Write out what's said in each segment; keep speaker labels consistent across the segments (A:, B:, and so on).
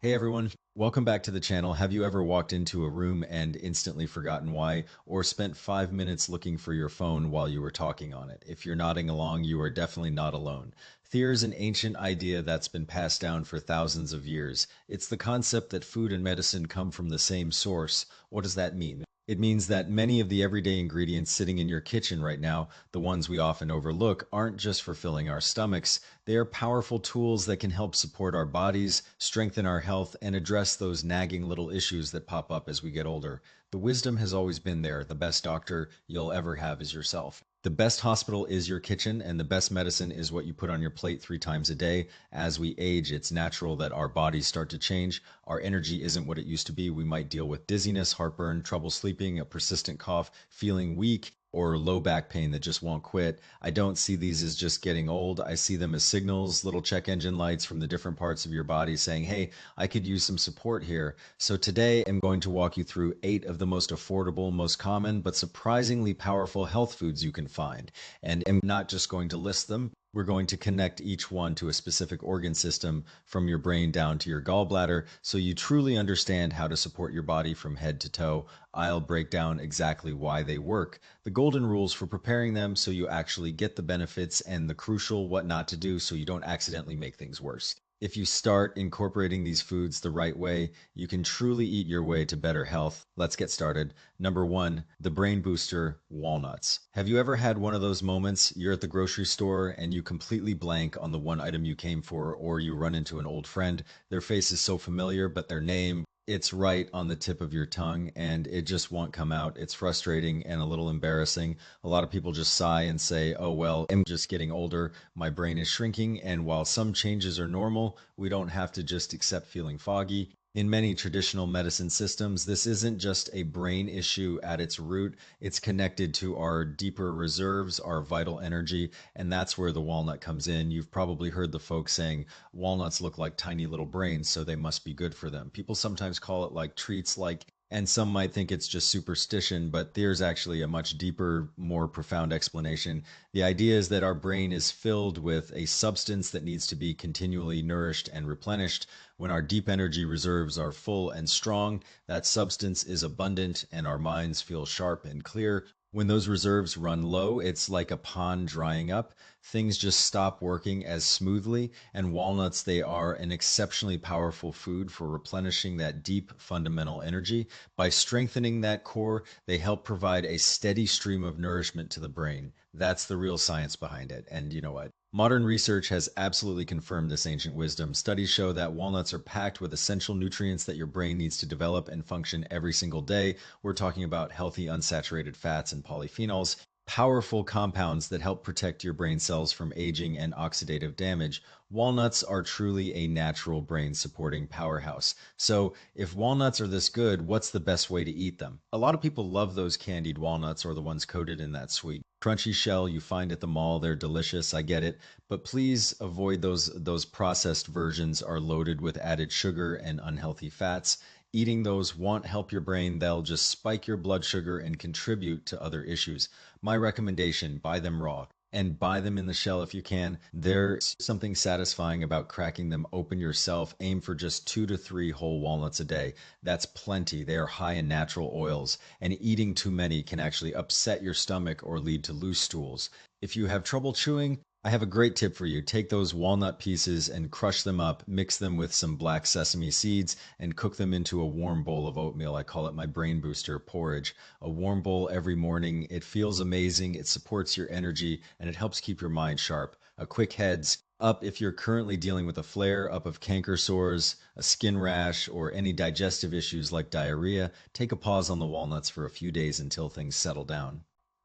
A: Hey everyone, welcome back to the channel. Have you ever walked into a room and instantly forgotten why, or spent 5 minutes looking for your phone while you were talking on it? If you're nodding along, you are definitely not alone. Fear is an ancient idea that's been passed down for thousands of years. It's the concept that food and medicine come from the same source. What does that mean? It means that many of the everyday ingredients sitting in your kitchen right now, the ones we often overlook, aren't just for filling our stomachs. They are powerful tools that can help support our bodies, strengthen our health, and address those nagging little issues that pop up as we get older. The wisdom has always been there. The best doctor you'll ever have is yourself. The best hospital is your kitchen, and the best medicine is what you put on your plate 3 times a day. As we age, it's natural that our bodies start to change. Our energy isn't what it used to be. We might deal with dizziness, heartburn, trouble sleeping, a persistent cough, feeling weak, or low back pain that just won't quit. I don't see these as just getting old. I see them as signals, little check engine lights from the different parts of your body saying, hey, I could use some support here. So today I'm going to walk you through 8 of the most affordable, most common, but surprisingly powerful health foods you can find. And I'm not just going to list them. We're going to connect each one to a specific organ system from your brain down to your gallbladder so you truly understand how to support your body from head to toe. I'll break down exactly why they work, the golden rules for preparing them so you actually get the benefits, and the crucial what not to do so you don't accidentally make things worse. If you start incorporating these foods the right way, you can truly eat your way to better health. Let's get started. Number one, the brain booster, walnuts. Have you ever had one of those moments you're at the grocery store and you completely blank on the one item you came for, or you run into an old friend? Their face is so familiar, but their name, it's right on the tip of your tongue and it just won't come out. It's frustrating and a little embarrassing. A lot of people just sigh and say, oh, well, I'm just getting older. My brain is shrinking. And while some changes are normal, we don't have to just accept feeling foggy. In many traditional medicine systems, this isn't just a brain issue at its root. It's connected to our deeper reserves, our vital energy, and that's where the walnut comes in. You've probably heard the folks saying walnuts look like tiny little brains, so they must be good for them. People sometimes call it like treats, like, and some might think it's just superstition, but there's actually a much deeper, more profound explanation. The idea is that our brain is filled with a substance that needs to be continually nourished and replenished. When our deep energy reserves are full and strong, that substance is abundant and our minds feel sharp and clear. When those reserves run low, it's like a pond drying up. Things just stop working as smoothly, and walnuts, they are an exceptionally powerful food for replenishing that deep fundamental energy. By strengthening that core, they help provide a steady stream of nourishment to the brain. That's the real science behind it. And you know what? Modern research has absolutely confirmed this ancient wisdom. Studies show that walnuts are packed with essential nutrients that your brain needs to develop and function every single day. We're talking about healthy unsaturated fats and polyphenols, powerful compounds that help protect your brain cells from aging and oxidative damage. Walnuts are truly a natural brain supporting powerhouse. So, if walnuts are this good, what's the best way to eat them? A lot of people love those candied walnuts or the ones coated in that sweet crunchy shell you find at the mall. They're delicious, I get it, but please avoid those processed versions are loaded with added sugar and unhealthy fats. Eating those won't help your brain. They'll just spike your blood sugar and contribute to other issues. My recommendation, buy them raw and buy them in the shell if you can. There's something satisfying about cracking them open yourself. Aim for just 2 to 3 whole walnuts a day. That's plenty. They are high in natural oils, and eating too many can actually upset your stomach or lead to loose stools. If you have trouble chewing, I have a great tip for you. Take those walnut pieces and crush them up, mix them with some black sesame seeds, and cook them into a warm bowl of oatmeal. I call it my brain booster porridge. A warm bowl every morning. It feels amazing, it supports your energy, and it helps keep your mind sharp. A quick heads up if you're currently dealing with a flare up of canker sores, a skin rash, or any digestive issues like diarrhea. Take a pause on the walnuts for a few days until things settle down.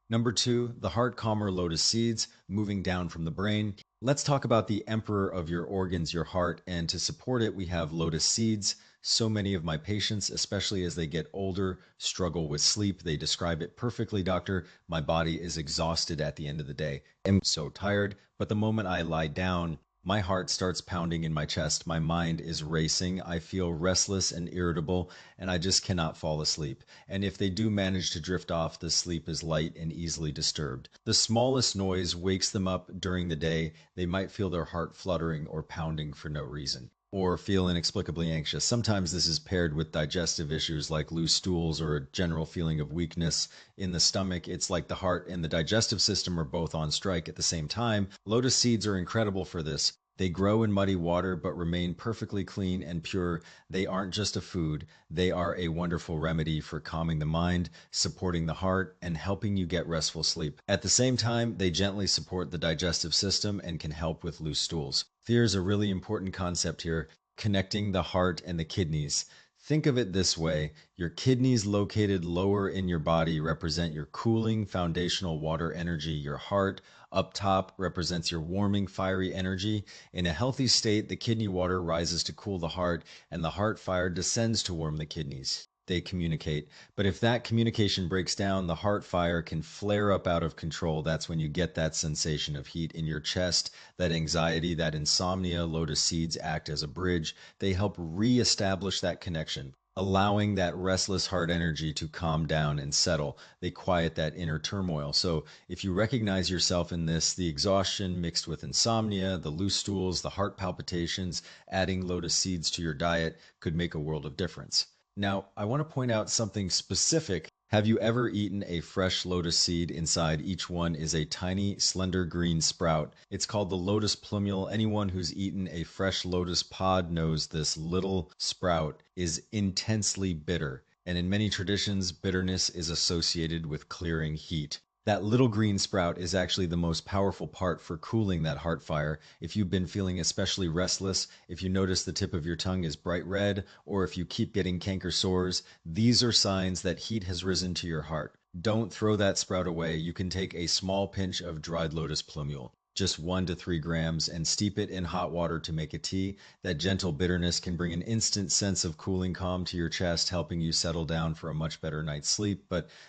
A: Number two, the heart calmer lotus seeds, moving down from the brain. Let's talk about the emperor of your organs, your heart, and to support it, we have lotus seeds. So many of my patients, especially as they get older, struggle with sleep. They describe it perfectly, doctor. My body is exhausted at the end of the day. I'm so tired, but the moment I lie down, my heart starts pounding in my chest. My mind is racing. I feel restless and irritable, and I just cannot fall asleep. And if they do manage to drift off, the sleep is light and easily disturbed. The smallest noise wakes them up during the day. They might feel their heart fluttering or pounding for no reason. or feel inexplicably anxious. Sometimes this is paired with digestive issues like loose stools or a general feeling of weakness in the stomach. It's like the heart and the digestive system are both on strike at the same time. Lotus seeds are incredible for this. They grow in muddy water but remain perfectly clean and pure. They aren't just a food, they are a wonderful remedy for calming the mind, supporting the heart, and helping you get restful sleep. At the same time, they gently support the digestive system and can help with loose stools. Here's a really important concept here: connecting the heart and the kidneys. Think of it this way: your kidneys, located lower in your body, represent your cooling, foundational water energy. Your heart, up top, represents your warming, fiery energy. In a healthy state, the kidney water rises to cool the heart, and the heart fire descends to warm the kidneys. They communicate. But if that communication breaks down, the heart fire can flare up out of control. That's when you get that sensation of heat in your chest, that anxiety, that insomnia. Lotus seeds act as a bridge. They help reestablish that connection, allowing that restless heart energy to calm down and settle. They quiet that inner turmoil. So if you recognize yourself in this, the exhaustion mixed with insomnia, the loose stools, the heart palpitations, adding lotus seeds to your diet could make a world of difference. Now, I want to point out something specific. Have you ever eaten a fresh lotus seed? Inside each one is a tiny, slender green sprout. It's called the lotus plumule. Anyone who's eaten a fresh lotus pod knows this little sprout is intensely bitter. And in many traditions, bitterness is associated with clearing heat. That little green sprout is actually the most powerful part for cooling that heart fire. If you've been feeling especially restless, if you notice the tip of your tongue is bright red, or if you keep getting canker sores, these are signs that heat has risen to your heart. Don't throw that sprout away. You can take a small pinch of dried lotus plumule, just 1 to 3 grams, and steep it in hot water to make a tea. That gentle bitterness can bring an instant sense of cooling calm to your chest, helping you settle down for a much better night's sleep.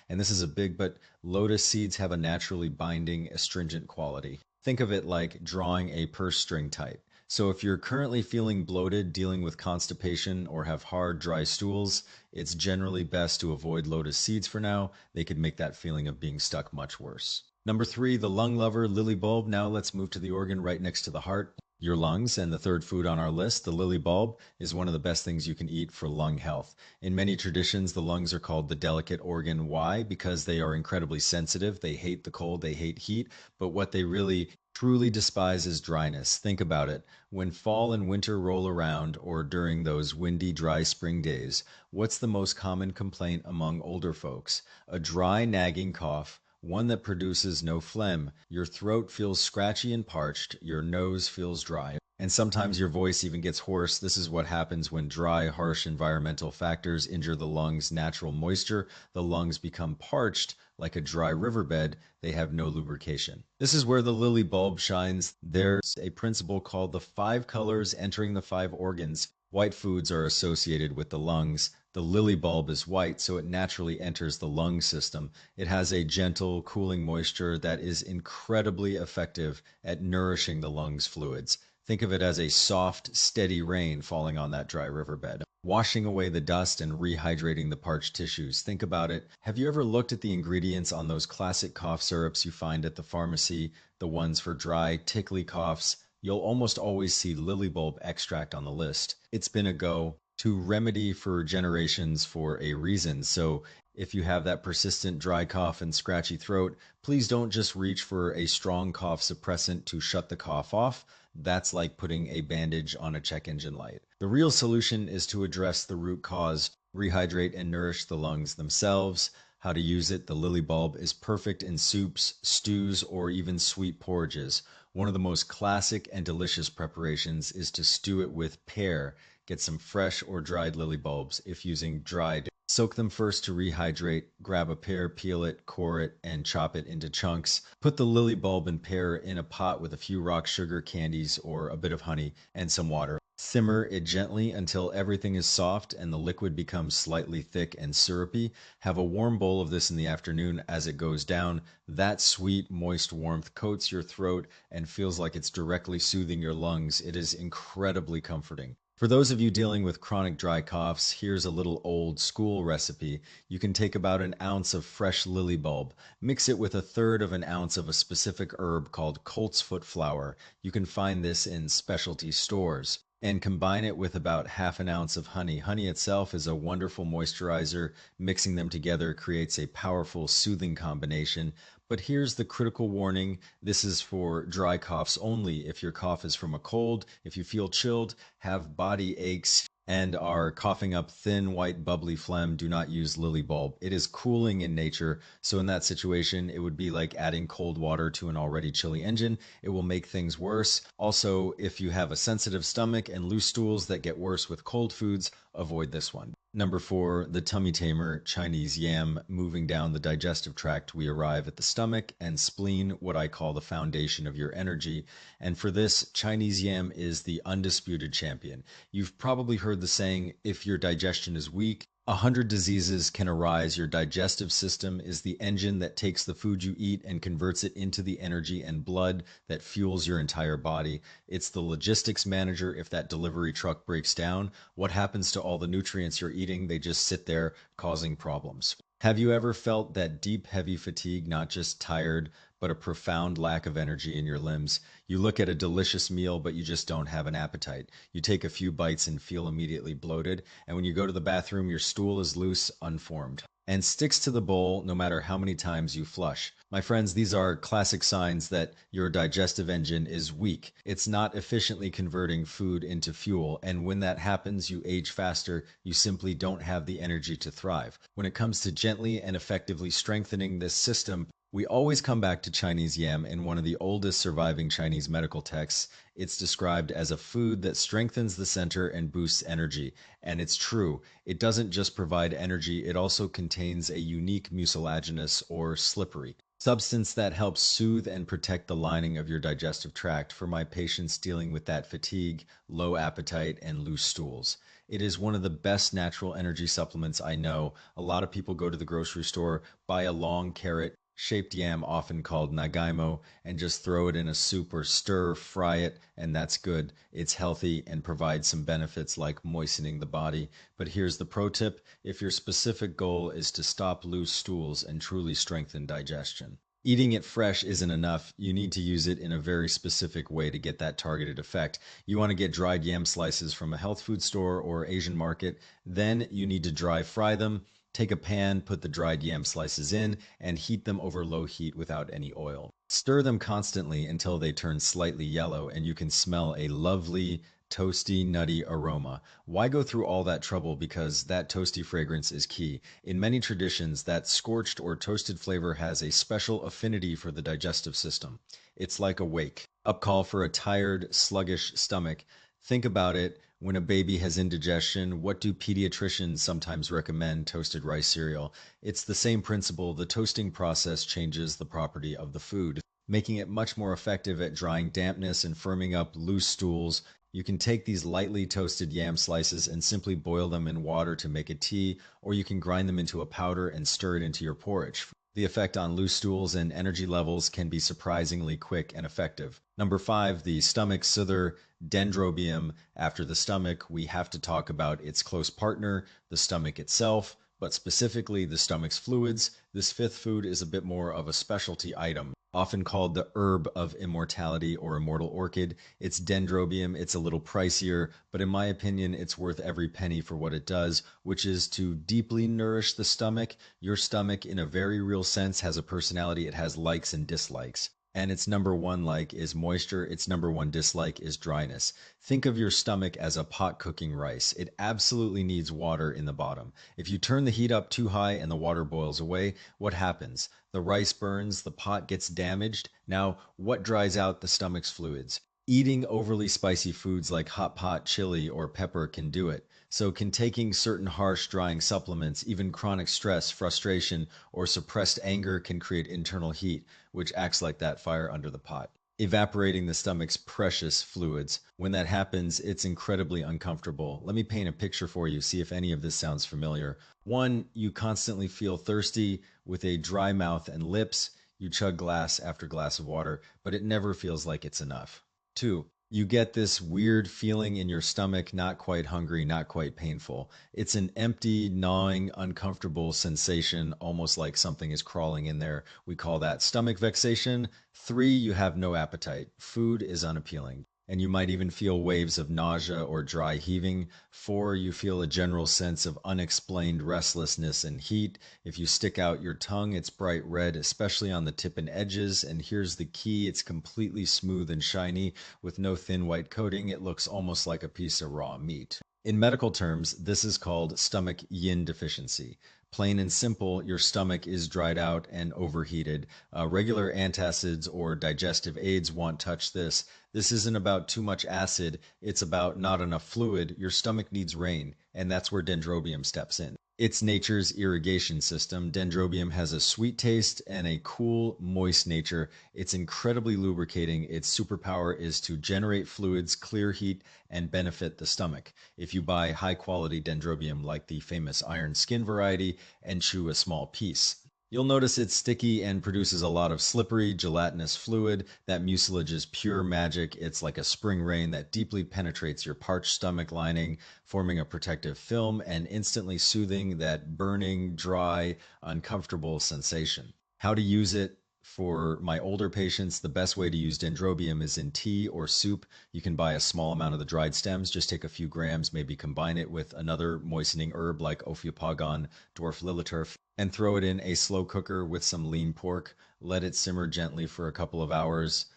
A: And this is a big but, lotus seeds have a naturally binding, astringent quality. Think of it like drawing a purse string tight. So if you're currently feeling bloated, dealing with constipation, or have hard, dry stools, it's generally best to avoid lotus seeds for now. They could make that feeling of being stuck much worse. Number 3, the lung lover, lily bulb. Now let's move to the organ right next to the heart, your lungs. And the third food on our list, the lily bulb, is one of the best things you can eat for lung health. In many traditions, the lungs are called the delicate organ. Why? Because they are incredibly sensitive. They hate the cold, they hate heat, but what they really truly despise is dryness. Think about it. When fall and winter roll around, or during those windy, dry spring days, what's the most common complaint among older folks? A dry, nagging cough, one that produces no phlegm. Your throat feels scratchy and parched, your nose feels dry, and sometimes your voice even gets hoarse. This is what happens when dry, harsh environmental factors injure the lungs' natural moisture. The lungs become parched like a dry riverbed. They have no lubrication. This is where the lily bulb shines. There's a principle called the 5 colors entering the 5 organs. White foods are associated with the lungs. The lily bulb is white, so it naturally enters the lung system. It has a gentle, cooling moisture that is incredibly effective at nourishing the lungs' fluids. Think of it as a soft, steady rain falling on that dry riverbed, washing away the dust and rehydrating the parched tissues. Think about it. Have you ever looked at the ingredients on those classic cough syrups you find at the pharmacy, the ones for dry, tickly coughs? You'll almost always see lily bulb extract on the list. It's been a go-to remedy for generations for a reason. So if you have that persistent dry cough and scratchy throat, please don't just reach for a strong cough suppressant to shut the cough off. That's like putting a bandage on a check engine light. The real solution is to address the root cause, rehydrate and nourish the lungs themselves. How to use it? The lily bulb is perfect in soups, stews, or even sweet porridges. One of the most classic and delicious preparations is to stew it with pear. Get some fresh or dried lily bulbs. If using dried, soak them first to rehydrate. Grab a pear, peel it, core it, and chop it into chunks. Put the lily bulb and pear in a pot with a few rock sugar candies or a bit of honey and some water. Simmer it gently until everything is soft and the liquid becomes slightly thick and syrupy. Have a warm bowl of this in the afternoon. As it goes down, that sweet, moist warmth coats your throat and feels like it's directly soothing your lungs. It is incredibly comforting. For those of you dealing with chronic dry coughs, here's a little old school recipe. You can take about an ounce of fresh lily bulb, mix it with 1/3 of an ounce of a specific herb called coltsfoot flower. You can find this in specialty stores. and combine it with about half an ounce of honey. Honey itself is a wonderful moisturizer. Mixing them together creates a powerful, soothing combination. But here's the critical warning: this is for dry coughs only. If your cough is from a cold, if you feel chilled, have body aches, and are coughing up thin, white, bubbly phlegm, do not use lily bulb. It is cooling in nature, so in that situation, it would be like adding cold water to an already chilly engine. It will make things worse. Also, if you have a sensitive stomach and loose stools that get worse with cold foods, avoid this one. Number four, the tummy tamer, Chinese yam. Moving down the digestive tract, we arrive at the stomach and spleen, what I call the foundation of your energy. And for this, Chinese yam is the undisputed champion. You've probably heard the saying, if your digestion is weak, 100 diseases can arise. Your digestive system is the engine that takes the food you eat and converts it into the energy and blood that fuels your entire body. It's the logistics manager if that delivery truck breaks down. What happens to all the nutrients you're eating? They just sit there causing problems. Have you ever felt that deep, heavy fatigue, not just tired, but a profound lack of energy in your limbs? You look at a delicious meal, but you just don't have an appetite. You take a few bites and feel immediately bloated, and when you go to the bathroom, your stool is loose, unformed, and sticks to the bowl no matter how many times you flush. My friends, these are classic signs that your digestive engine is weak. It's not efficiently converting food into fuel, and when that happens, you age faster. You simply don't have the energy to thrive. When it comes to gently and effectively strengthening this system, we always come back to Chinese yam. In one of the oldest surviving Chinese medical texts, it's described as a food that strengthens the center and boosts energy. And it's true. It doesn't just provide energy, it also contains a unique mucilaginous or slippery substance that helps soothe and protect the lining of your digestive tract for my patients dealing with that fatigue, low appetite, and loose stools. It is one of the best natural energy supplements I know. A lot of people go to the grocery store, buy a long carrot shaped yam, often called nagaimo, and just throw it in a soup or stir fry it, and that's good. It's healthy and provides some benefits like moistening the body. But here's the pro tip: if your specific goal is to stop loose stools and truly strengthen digestion, eating it fresh isn't enough. You need to use it in a very specific way to get that targeted effect. You want to get dried yam slices from a health food store or Asian market. Then you need to dry fry them. Take a pan, put the dried yam slices in, and heat them over low heat without any oil. Stir them constantly until they turn slightly yellow and you can smell a lovely, toasty, nutty aroma. Why go through all that trouble? Because that toasty fragrance is key. In many traditions, that scorched or toasted flavor has a special affinity for the digestive system. It's like a wake up call for a tired, sluggish stomach. Think about it. When a baby has indigestion, what do pediatricians sometimes recommend? Toasted rice cereal. It's the same principle. The toasting process changes the property of the food, making it much more effective at drying dampness and firming up loose stools. You can take these lightly toasted yam slices and simply boil them in water to make a tea, or you can grind them into a powder and stir it into your porridge. The effect on loose stools and energy levels can be surprisingly quick and effective. Number five, the stomach soother, Dendrobium. After the stomach, we have to talk about its close partner, the stomach itself, but specifically the stomach's fluids. This fifth food is a bit more of a specialty item, often called the herb of immortality or immortal orchid. It's Dendrobium. It's a little pricier, but in my opinion, it's worth every penny for what it does, which is to deeply nourish the stomach. Your stomach, in a very real sense, has a personality. It has likes and dislikes. And its number one like is moisture. Its number one dislike is dryness. Think of your stomach as a pot cooking rice. It absolutely needs water in the bottom. If you turn the heat up too high and the water boils away, what happens? The rice burns, the pot gets damaged. Now, what dries out the stomach's fluids? Eating overly spicy foods like hot pot, chili, or pepper can do it. So can taking certain harsh drying supplements. Even chronic stress, frustration, or suppressed anger can create internal heat, which acts like that fire under the pot, evaporating the stomach's precious fluids. When that happens, it's incredibly uncomfortable. Let me paint a picture for you, see if any of this sounds familiar. One, you constantly feel thirsty with a dry mouth and lips. You chug glass after glass of water, but it never feels like it's enough. Two, you get this weird feeling in your stomach, not quite hungry, not quite painful. It's an empty, gnawing, uncomfortable sensation, almost like something is crawling in there. We call that stomach vexation. Three, you have no appetite. Food is unappealing. and you might even feel waves of nausea or dry heaving. 4, you feel a general sense of unexplained restlessness and heat. If you stick out your tongue, it's bright red, especially on the tip and edges. And here's the key, it's completely smooth and shiny with no thin white coating. It looks almost like a piece of raw meat. In medical terms, this is called stomach yin deficiency. Plain and simple, your stomach is dried out and overheated. Regular antacids or digestive aids won't touch this. This isn't about too much acid, it's about not enough fluid. Your stomach needs rain, and that's where Dendrobium steps in. It's nature's irrigation system. Dendrobium has a sweet taste and a cool, moist nature. It's incredibly lubricating. Its superpower is to generate fluids, clear heat, and benefit the stomach. If you buy high quality Dendrobium like the famous iron skin variety and chew a small piece, you'll notice it's sticky and produces a lot of slippery, gelatinous fluid. That mucilage is pure magic. It's like a spring rain that deeply penetrates your parched stomach lining, forming a protective film and instantly soothing that burning, dry, uncomfortable sensation. How to use it? For my older patients, the best way to use Dendrobium is in tea or soup. You can buy a small amount of the dried stems, just take a few grams, maybe combine it with another moistening herb like Ophiopogon, dwarf liliturf, and throw it in a slow cooker with some lean pork. Let it simmer gently for a couple of hours.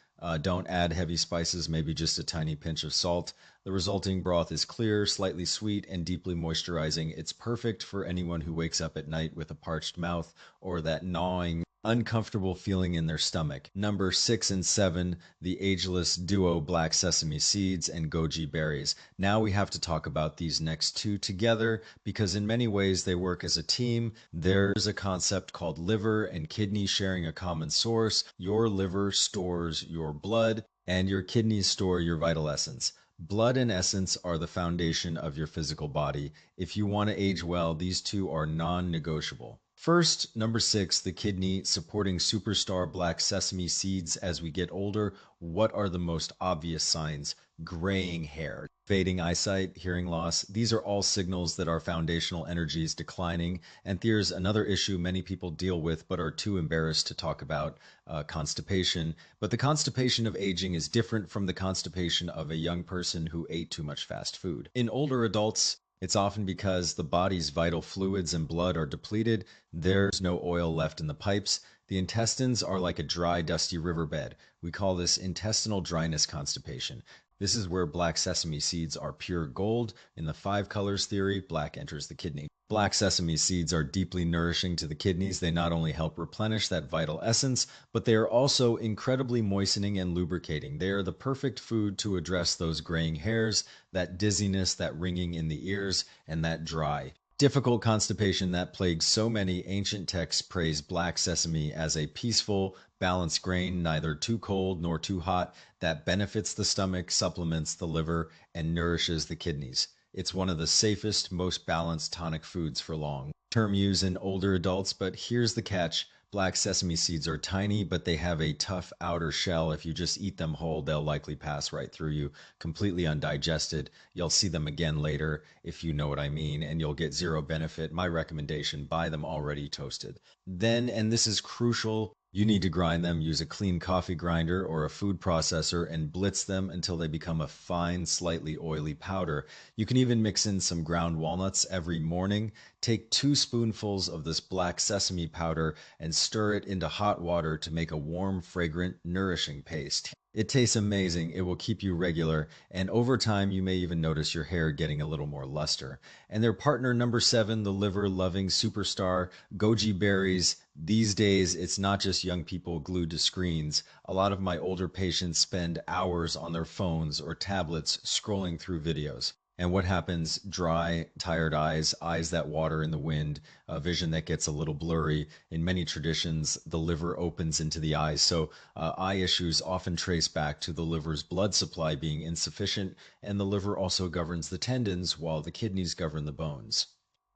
A: Don't add heavy spices, maybe just a tiny pinch of salt. The resulting broth is clear, slightly sweet, and deeply moisturizing. It's perfect for anyone who wakes up at night with a parched mouth or that gnawing, uncomfortable feeling in their stomach. Number 6 and 7, the ageless duo black sesame seeds and goji berries. Now we have to talk about these next two together because in many ways they work as a team. There's a concept called liver and kidney sharing a common source. Your liver stores your blood and your kidneys store your vital essence. Blood and essence are the foundation of your physical body. If you want to age well, these two are non-negotiable. First, number 6, the kidney supporting superstar black sesame seeds. As we get older, what are the most obvious signs? Graying hair, fading eyesight, hearing loss. These are all signals that our foundational energy is declining. And here's another issue many people deal with but are too embarrassed to talk about, constipation. But the constipation of aging is different from the constipation of a young person who ate too much fast food. In older adults, it's often because the body's vital fluids and blood are depleted. There's no oil left in the pipes. The intestines are like a dry, dusty riverbed. We call this intestinal dryness constipation. This is where black sesame seeds are pure gold. In the 5 colors theory, black enters the kidney. Black sesame seeds are deeply nourishing to the kidneys. They not only help replenish that vital essence, but they are also incredibly moistening and lubricating. They are the perfect food to address those graying hairs, that dizziness, that ringing in the ears, and that dry, difficult constipation that plagues so many. Ancient texts praise black sesame as a peaceful, balanced grain, neither too cold nor too hot, that benefits the stomach, supplements the liver, and nourishes the kidneys. It's one of the safest, most balanced tonic foods for long term use in older adults, but here's the catch. Black sesame seeds are tiny, but they have a tough outer shell. If you just eat them whole, they'll likely pass right through you, completely undigested. You'll see them again later, if you know what I mean, and you'll get zero benefit. My recommendation, buy them already toasted. Then, and this is crucial, you need to grind them. Use a clean coffee grinder or a food processor and blitz them until they become a fine, slightly oily powder. You can even mix in some ground walnuts every morning. Take 2 spoonfuls of this black sesame powder and stir it into hot water to make a warm, fragrant, nourishing paste. It tastes amazing. It will keep you regular, and over time you may even notice your hair getting a little more luster. And their partner number 7, the liver-loving superstar, goji berries. These days, it's not just young people glued to screens. A lot of my older patients spend hours on their phones or tablets scrolling through videos. And what happens? Dry, tired eyes, eyes that water in the wind, a vision that gets a little blurry. In many traditions, the liver opens into the eyes. So eye issues often trace back to the liver's blood supply being insufficient, and the liver also governs the tendons while the kidneys govern the bones.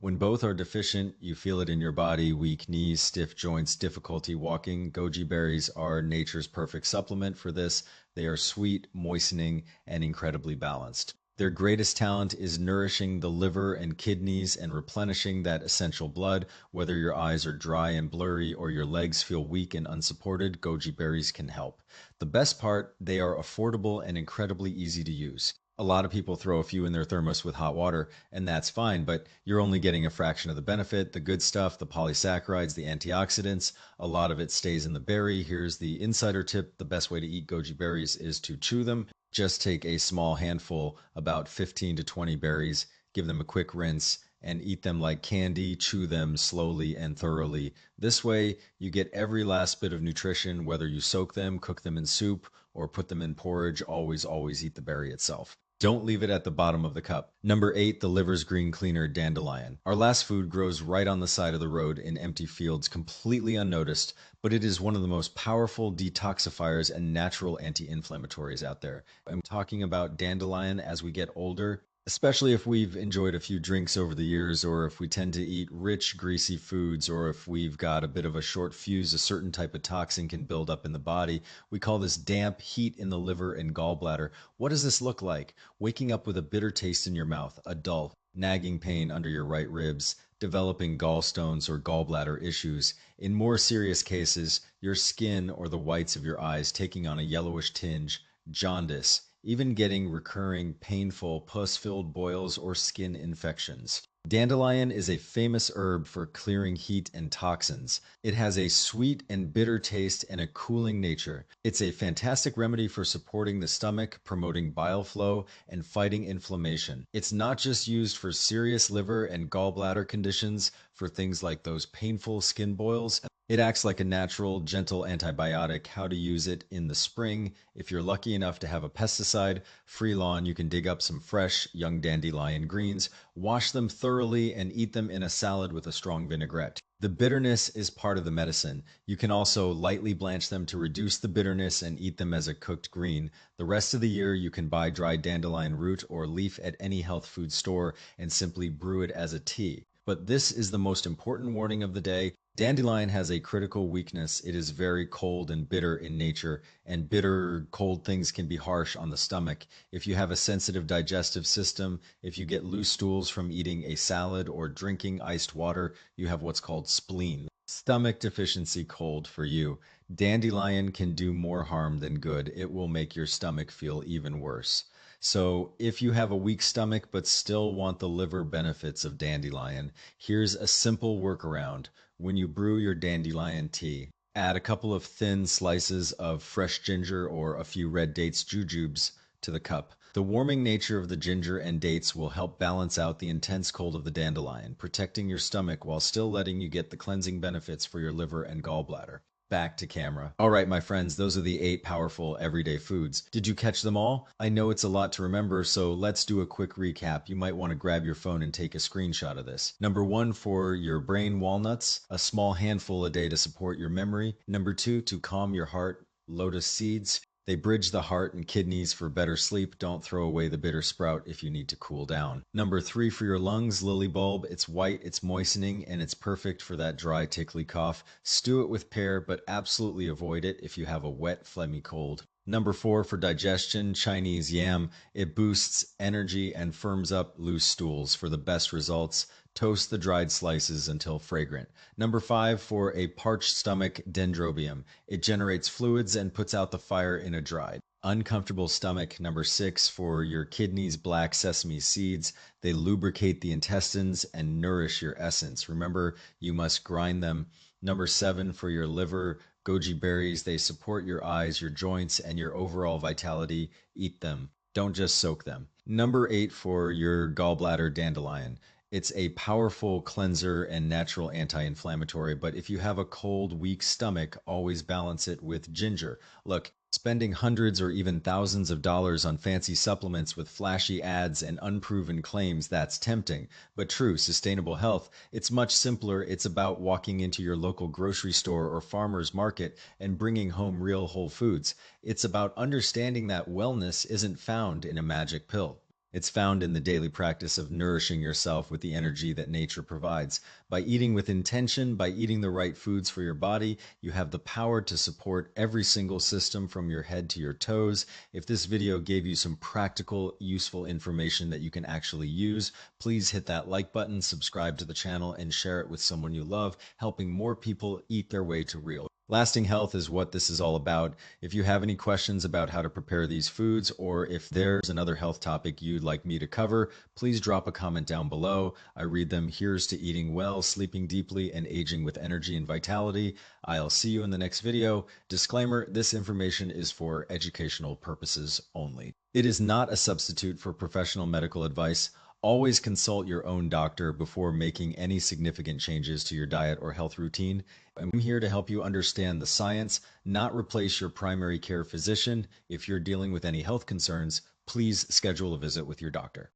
A: When both are deficient, you feel it in your body: weak knees, stiff joints, difficulty walking. Goji berries are nature's perfect supplement for this. They are sweet, moistening, and incredibly balanced. Their greatest talent is nourishing the liver and kidneys and replenishing that essential blood. Whether your eyes are dry and blurry or your legs feel weak and unsupported, goji berries can help. The best part, they are affordable and incredibly easy to use. A lot of people throw a few in their thermos with hot water, and that's fine, but you're only getting a fraction of the benefit, the good stuff, the polysaccharides, the antioxidants. A lot of it stays in the berry. Here's the insider tip. The best way to eat goji berries is to chew them. Just take a small handful, about 15 to 20 berries, give them a quick rinse, and eat them like candy. Chew them slowly and thoroughly. This way, you get every last bit of nutrition, whether you soak them, cook them in soup, or put them in porridge. Always eat the berry itself. Don't leave it at the bottom of the cup. Number 8, the liver's green cleaner, dandelion. Our last food grows right on the side of the road in empty fields, completely unnoticed, but it is one of the most powerful detoxifiers and natural anti-inflammatories out there. I'm talking about dandelion as we get older, especially if we've enjoyed a few drinks over the years, or if we tend to eat rich, greasy foods, or if we've got a bit of a short fuse, a certain type of toxin can build up in the body. We call this damp heat in the liver and gallbladder. What does this look like? Waking up with a bitter taste in your mouth, a dull, nagging pain under your right ribs, developing gallstones or gallbladder issues. In more serious cases, your skin or the whites of your eyes taking on a yellowish tinge, jaundice, even getting recurring, painful, pus-filled boils or skin infections. Dandelion is a famous herb for clearing heat and toxins. It has a sweet and bitter taste and a cooling nature. It's a fantastic remedy for supporting the stomach, promoting bile flow, and fighting inflammation. It's not just used for serious liver and gallbladder conditions, for things like those painful skin boils. It acts like a natural, gentle antibiotic. How to use it in the spring. If you're lucky enough to have a pesticide-free lawn, you can dig up some fresh, young dandelion greens, wash them thoroughly, and eat them in a salad with a strong vinaigrette. The bitterness is part of the medicine. You can also lightly blanch them to reduce the bitterness and eat them as a cooked green. The rest of the year, you can buy dried dandelion root or leaf at any health food store and simply brew it as a tea. But this is the most important warning of the day. Dandelion has a critical weakness. It is very cold and bitter in nature, and bitter, cold things can be harsh on the stomach. If you have a sensitive digestive system, if you get loose stools from eating a salad or drinking iced water, you have what's called spleen. Stomach deficiency cold for you. Dandelion can do more harm than good. It will make your stomach feel even worse. So if you have a weak stomach but still want the liver benefits of dandelion, here's a simple workaround. When you brew your dandelion tea, add a couple of thin slices of fresh ginger or a few red dates jujubes to the cup. The warming nature of the ginger and dates will help balance out the intense cold of the dandelion, protecting your stomach while still letting you get the cleansing benefits for your liver and gallbladder. Back to camera. All right, my friends, those are the 8 powerful everyday foods. Did you catch them all? I know it's a lot to remember, so let's do a quick recap. You might want to grab your phone and take a screenshot of this. Number 1, for your brain, walnuts, a small handful a day to support your memory. Number 2, to calm your heart, lotus seeds. They bridge the heart and kidneys for better sleep. Don't throw away the bitter sprout if you need to cool down. Number 3, for your lungs, lily bulb. It's white, it's moistening, and it's perfect for that dry, tickly cough. Stew it with pear, but absolutely avoid it if you have a wet, phlegmy cold. Number 4, for digestion, Chinese yam. It boosts energy and firms up loose stools. For the best results, toast the dried slices until fragrant. Number 5, for a parched stomach, dendrobium. It generates fluids and puts out the fire in a dried, uncomfortable stomach. Number 6, for your kidneys, black sesame seeds. They lubricate the intestines and nourish your essence. Remember, you must grind them. Number 7, for your liver, goji berries. They support your eyes, your joints, and your overall vitality. Eat them. Don't just soak them. Number 8, for your gallbladder, dandelion. It's a powerful cleanser and natural anti-inflammatory, but if you have a cold, weak stomach, always balance it with ginger. Look, spending hundreds or even thousands of dollars on fancy supplements with flashy ads and unproven claims, that's tempting. But true, sustainable health, it's much simpler. It's about walking into your local grocery store or farmer's market and bringing home real whole foods. It's about understanding that wellness isn't found in a magic pill. It's found in the daily practice of nourishing yourself with the energy that nature provides. By eating with intention, by eating the right foods for your body, you have the power to support every single system from your head to your toes. If this video gave you some practical, useful information that you can actually use, please hit that like button, subscribe to the channel, and share it with someone you love, helping more people eat their way to real. Lasting health is what this is all about. If you have any questions about how to prepare these foods, or if there's another health topic you'd like me to cover, please drop a comment down below. I read them. Here's to eating well, sleeping deeply, and aging with energy and vitality. I'll see you in the next video. Disclaimer, this information is for educational purposes only. It is not a substitute for professional medical advice. Always consult your own doctor before making any significant changes to your diet or health routine. I'm here to help you understand the science, not replace your primary care physician. If you're dealing with any health concerns, please schedule a visit with your doctor.